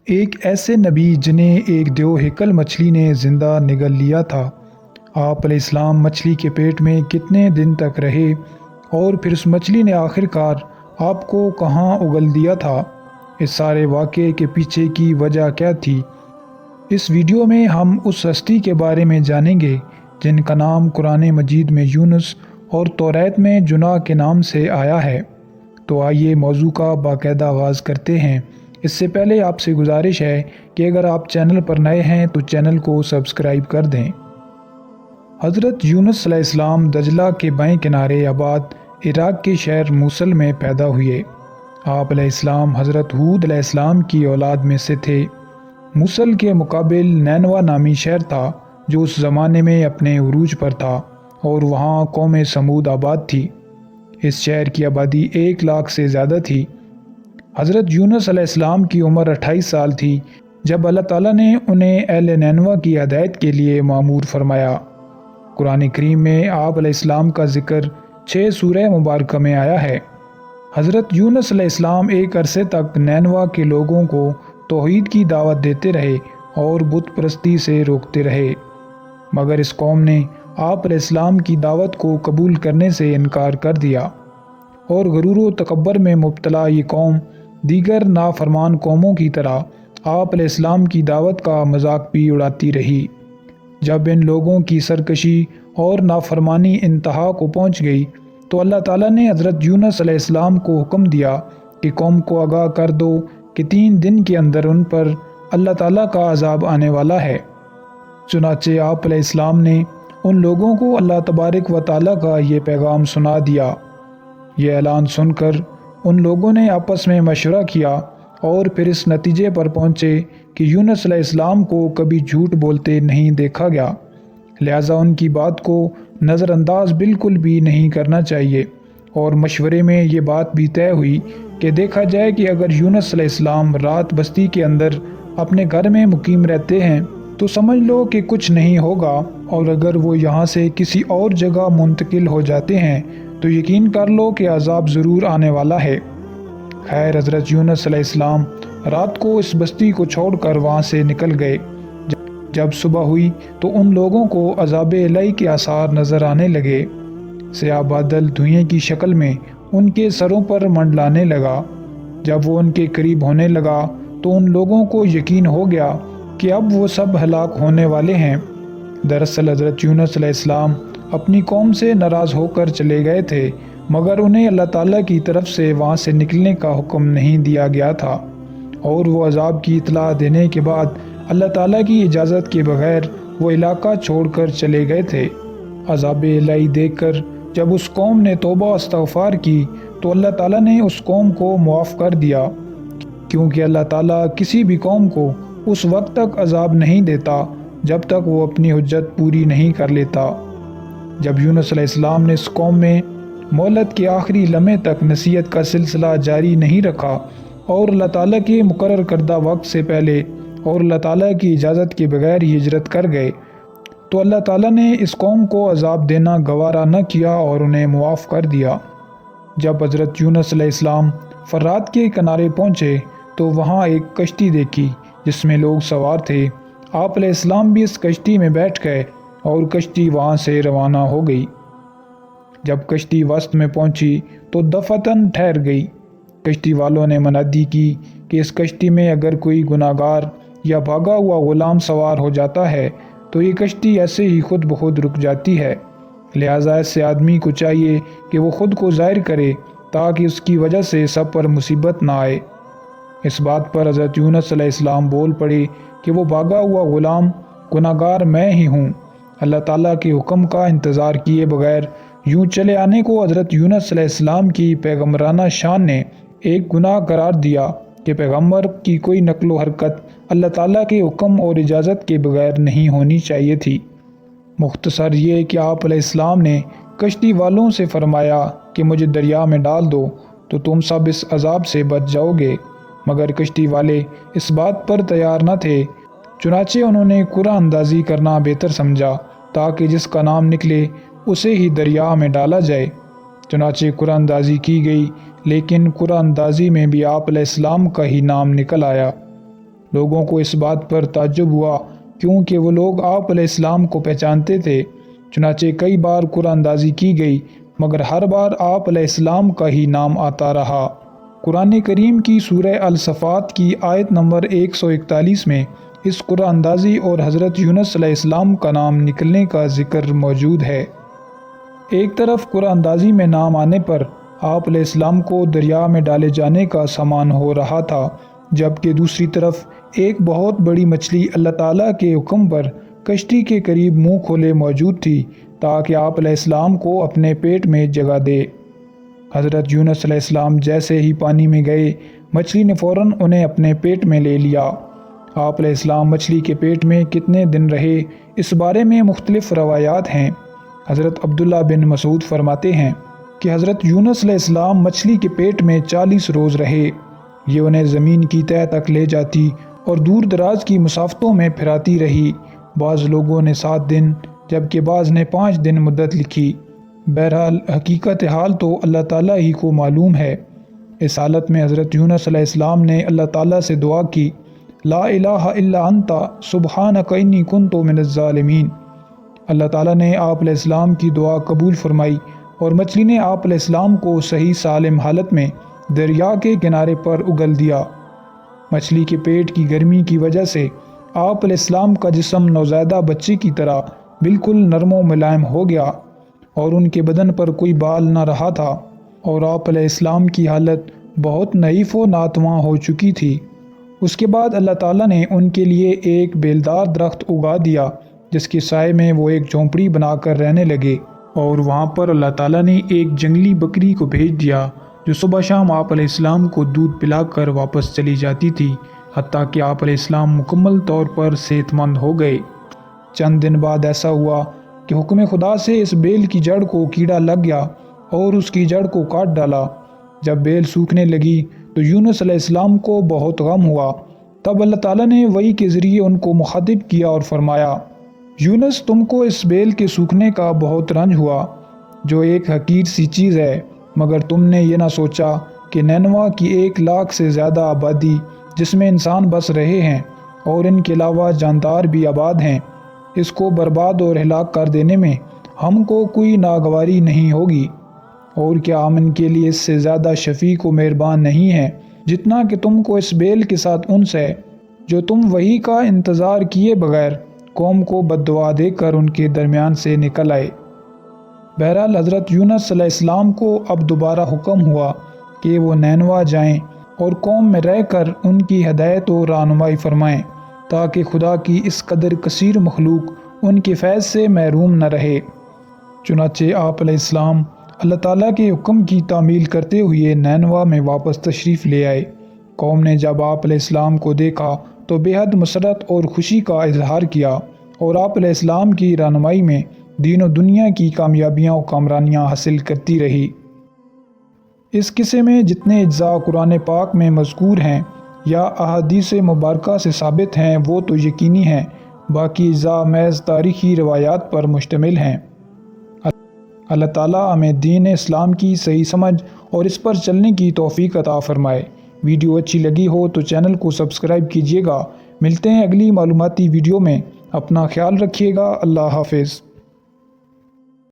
ایک ایسے نبی جنہیں ایک دیو ہیکل مچھلی نے زندہ نگل لیا تھا۔ آپ علیہ السلام مچھلی کے پیٹ میں کتنے دن تک رہے اور پھر اس مچھلی نے آخر کار آپ کو کہاں اگل دیا تھا؟ اس سارے واقعے کے پیچھے کی وجہ کیا تھی؟ اس ویڈیو میں ہم اس ہستی کے بارے میں جانیں گے جن کا نام قرآن مجید میں یونس اور توریت میں جنا کے نام سے آیا ہے۔ تو آئیے موضوع کا باقاعدہ آغاز کرتے ہیں۔ اس سے پہلے آپ سے گزارش ہے کہ اگر آپ چینل پر نئے ہیں تو چینل کو سبسکرائب کر دیں۔ حضرت یونس علیہ السلام دجلہ کے بائیں کنارے آباد عراق کے شہر موصل میں پیدا ہوئے۔ آپ علیہ السلام حضرت ہود علیہ السلام کی اولاد میں سے تھے۔ موصل کے مقابل نینوا نامی شہر تھا جو اس زمانے میں اپنے عروج پر تھا اور وہاں قوم سمود آباد تھی۔ اس شہر کی آبادی 1 لاکھ سے زیادہ تھی۔ حضرت یونس علیہ السلام کی عمر 28 سال تھی جب اللہ تعالیٰ نے انہیں اہل نینوا کی ہدایت کے لیے مامور فرمایا۔ قرآن کریم میں آپ علیہ السلام کا ذکر 6 سورہ مبارکہ میں آیا ہے۔ حضرت یونس علیہ السلام ایک عرصے تک نینوا کے لوگوں کو توحید کی دعوت دیتے رہے اور بت پرستی سے روکتے رہے، مگر اس قوم نے آپ علیہ السلام کی دعوت کو قبول کرنے سے انکار کر دیا اور غرور و تکبر میں مبتلا یہ قوم دیگر نافرمان قوموں کی طرح آپ علیہ السلام کی دعوت کا مذاق بھی اڑاتی رہی۔ جب ان لوگوں کی سرکشی اور نافرمانی انتہا کو پہنچ گئی تو اللہ تعالیٰ نے حضرت یونس علیہ السلام کو حکم دیا کہ قوم کو آگاہ کر دو کہ 3 دن کے اندر ان پر اللہ تعالیٰ کا عذاب آنے والا ہے۔ چنانچہ آپ علیہ السلام نے ان لوگوں کو اللہ تبارک و تعالیٰ کا یہ پیغام سنا دیا۔ یہ اعلان سن کر ان لوگوں نے آپس میں مشورہ کیا اور پھر اس نتیجے پر پہنچے کہ یونس علیہ السلام کو کبھی جھوٹ بولتے نہیں دیکھا گیا، لہٰذا ان کی بات کو نظر انداز بالکل بھی نہیں کرنا چاہیے، اور مشورے میں یہ بات بھی طے ہوئی کہ دیکھا جائے کہ اگر یونس علیہ السلام رات بستی کے اندر اپنے گھر میں مقیم رہتے ہیں تو سمجھ لو کہ کچھ نہیں ہوگا، اور اگر وہ یہاں سے کسی اور جگہ منتقل ہو جاتے ہیں تو یقین کر لو کہ عذاب ضرور آنے والا ہے۔ خیر، حضرت یونس علیہ السلام رات کو اس بستی کو چھوڑ کر وہاں سے نکل گئے۔ جب صبح ہوئی تو ان لوگوں کو عذاب الہی کے آثار نظر آنے لگے۔ سیاہ بادل دھوئیں کی شکل میں ان کے سروں پر منڈلانے لگا۔ جب وہ ان کے قریب ہونے لگا تو ان لوگوں کو یقین ہو گیا کہ اب وہ سب ہلاک ہونے والے ہیں۔ دراصل حضرت یونس علیہ السلام اپنی قوم سے ناراض ہو کر چلے گئے تھے، مگر انہیں اللہ تعالیٰ کی طرف سے وہاں سے نکلنے کا حکم نہیں دیا گیا تھا، اور وہ عذاب کی اطلاع دینے کے بعد اللہ تعالیٰ کی اجازت کے بغیر وہ علاقہ چھوڑ کر چلے گئے تھے۔ عذاب الہی دیکھ کر جب اس قوم نے توبہ و استغفار کی تو اللہ تعالیٰ نے اس قوم کو معاف کر دیا، کیونکہ اللہ تعالیٰ کسی بھی قوم کو اس وقت تک عذاب نہیں دیتا جب تک وہ اپنی حجت پوری نہیں کر لیتا۔ جب یونس علیہ السلام نے اس قوم میں مہلت کے آخری لمحے تک نصیحت کا سلسلہ جاری نہیں رکھا اور اللہ تعالیٰ کے مقرر کردہ وقت سے پہلے اور اللہ تعالیٰ کی اجازت کے بغیر ہی ہجرت کر گئے تو اللہ تعالیٰ نے اس قوم کو عذاب دینا گوارا نہ کیا اور انہیں معاف کر دیا۔ جب حضرت یونس علیہ السلام فرات کے کنارے پہنچے تو وہاں ایک کشتی دیکھی جس میں لوگ سوار تھے۔ آپ علیہ السلام بھی اس کشتی میں بیٹھ گئے اور کشتی وہاں سے روانہ ہو گئی۔ جب کشتی وسط میں پہنچی تو دفعتاً ٹھہر گئی۔ کشتی والوں نے منادی کی کہ اس کشتی میں اگر کوئی گناہ گار یا بھاگا ہوا غلام سوار ہو جاتا ہے تو یہ کشتی ایسے ہی خود بخود رک جاتی ہے، لہٰذا ایسے آدمی کو چاہیے کہ وہ خود کو ظاہر کرے تاکہ اس کی وجہ سے سب پر مصیبت نہ آئے۔ اس بات پر حضرت یونس علیہ السلام بول پڑے کہ وہ بھاگا ہوا غلام گناہ گار میں ہی ہوں۔ اللہ تعالیٰ کے حکم کا انتظار کیے بغیر یوں چلے آنے کو حضرت یونس علیہ السلام کی پیغمبرانہ شان نے ایک گناہ قرار دیا کہ پیغمبر کی کوئی نقل و حرکت اللہ تعالیٰ کے حکم اور اجازت کے بغیر نہیں ہونی چاہیے تھی۔ مختصر یہ کہ آپ علیہ السلام نے کشتی والوں سے فرمایا کہ مجھے دریا میں ڈال دو تو تم سب اس عذاب سے بچ جاؤ گے، مگر کشتی والے اس بات پر تیار نہ تھے، چنانچہ انہوں نے قرعہ اندازی کرنا بہتر سمجھا تاکہ جس کا نام نکلے اسے ہی دریا میں ڈالا جائے۔ چنانچہ قرعہ اندازی کی گئی، لیکن قرعہ اندازی میں بھی آپ علیہ السلام کا ہی نام نکل آیا۔ لوگوں کو اس بات پر تعجب ہوا کیونکہ وہ لوگ آپ علیہ السلام کو پہچانتے تھے۔ چنانچہ کئی بار قرآن اندازی کی گئی مگر ہر بار آپ علیہ السلام کا ہی نام آتا رہا۔ قرآن کریم کی سورہ الصفات کی آیت نمبر 141 میں اس قرآن اندازی اور حضرت یونس علیہ السلام کا نام نکلنے کا ذکر موجود ہے۔ ایک طرف قرآن اندازی میں نام آنے پر آپ علیہ السلام کو دریا میں ڈالے جانے کا سامان ہو رہا تھا، جبکہ دوسری طرف ایک بہت بڑی مچھلی اللہ تعالیٰ کے حکم پر کشتی کے قریب منہ کھولے موجود تھی تاکہ آپ علیہ السلام کو اپنے پیٹ میں جگہ دے۔ حضرت یونس علیہ السلام جیسے ہی پانی میں گئے، مچھلی نے فوراً انہیں اپنے پیٹ میں لے لیا۔ آپ علیہ السلام مچھلی کے پیٹ میں کتنے دن رہے اس بارے میں مختلف روایات ہیں۔ حضرت عبداللہ بن مسعود فرماتے ہیں کہ حضرت یونس علیہ السلام مچھلی کے پیٹ میں 40 روز رہے۔ یہ انہیں زمین کی تہہ تک لے جاتی اور دور دراز کی مسافتوں میں پھراتی رہی۔ بعض لوگوں نے 7 دن جبکہ بعض نے 5 دن مدت لکھی۔ بہرحال حقیقت حال تو اللہ تعالیٰ ہی کو معلوم ہے۔ اس حالت میں حضرت یونس علیہ السلام نے اللہ تعالیٰ سے دعا کی، لا الہ الا انت سبحانک انی کنت من الظالمین۔ اللہ تعالیٰ نے آپ علیہ السلام کی دعا قبول فرمائی اور مچھلی نے آپ علیہ السلام کو صحیح سالم حالت میں دریا کے کنارے پر اگل دیا۔ مچھلی کے پیٹ کی گرمی کی وجہ سے آپ علیہ السلام کا جسم نوزائیدہ بچے کی طرح بالکل نرم و ملائم ہو گیا اور ان کے بدن پر کوئی بال نہ رہا تھا، اور آپ علیہ السلام کی حالت بہت نحیف و ناتواں ہو چکی تھی۔ اس کے بعد اللہ تعالیٰ نے ان کے لیے ایک بیلدار درخت اگا دیا جس کے سائے میں وہ ایک جھونپڑی بنا کر رہنے لگے، اور وہاں پر اللہ تعالیٰ نے ایک جنگلی بکری کو بھیج دیا جو صبح شام آپ علیہ السلام کو دودھ پلا کر واپس چلی جاتی تھی، حتیٰ کہ آپ علیہ السلام مکمل طور پر صحت مند ہو گئے۔ چند دن بعد ایسا ہوا کہ حکم خدا سے اس بیل کی جڑ کو کیڑا لگ گیا اور اس کی جڑ کو کاٹ ڈالا۔ جب بیل سوکھنے لگی تو یونس علیہ السلام کو بہت غم ہوا۔ تب اللہ تعالیٰ نے وحی کے ذریعے ان کو مخاطب کیا اور فرمایا، یونس تم کو اس بیل کے سوکھنے کا بہت رنج ہوا جو ایک حقیر سی چیز ہے، مگر تم نے یہ نہ سوچا کہ نینوا کی 1 لاکھ سے زیادہ آبادی جس میں انسان بس رہے ہیں اور ان کے علاوہ جاندار بھی آباد ہیں، اس کو برباد اور ہلاک کر دینے میں ہم کو کوئی ناگواری نہیں ہوگی، اور کیا ہم ان کے لیے اس سے زیادہ شفیق و مہربان نہیں ہیں جتنا کہ تم کو اس بیل کے ساتھ انس ہے جو تم وحی کا انتظار کیے بغیر قوم کو بد دعا دے کر ان کے درمیان سے نکل آئے۔ بہرحال حضرت یونس علیہ السلام کو اب دوبارہ حکم ہوا کہ وہ نینوا جائیں اور قوم میں رہ کر ان کی ہدایت و رہنمائی فرمائیں تاکہ خدا کی اس قدر کثیر مخلوق ان کے فیض سے محروم نہ رہے۔ چنانچہ آپ علیہ السلام اللہ تعالیٰ کے حکم کی تعمیل کرتے ہوئے نینوا میں واپس تشریف لے آئے۔ قوم نے جب آپ علیہ السلام کو دیکھا تو بے حد مسرت اور خوشی کا اظہار کیا اور آپ علیہ السلام کی رہنمائی میں دین و دنیا کی کامیابیاں و کامرانیاں حاصل کرتی رہی۔ اس قصے میں جتنے اجزاء قرآن پاک میں مذکور ہیں یا احادیث مبارکہ سے ثابت ہیں وہ تو یقینی ہیں، باقی اجزاء محض تاریخی روایات پر مشتمل ہیں۔ اللہ تعالیٰ ہمیں دین اسلام کی صحیح سمجھ اور اس پر چلنے کی توفیق عطا فرمائے۔ ویڈیو اچھی لگی ہو تو چینل کو سبسکرائب کیجیے گا۔ ملتے ہیں اگلی معلوماتی ویڈیو میں، اپنا خیال رکھیے گا۔ اللہ حافظ۔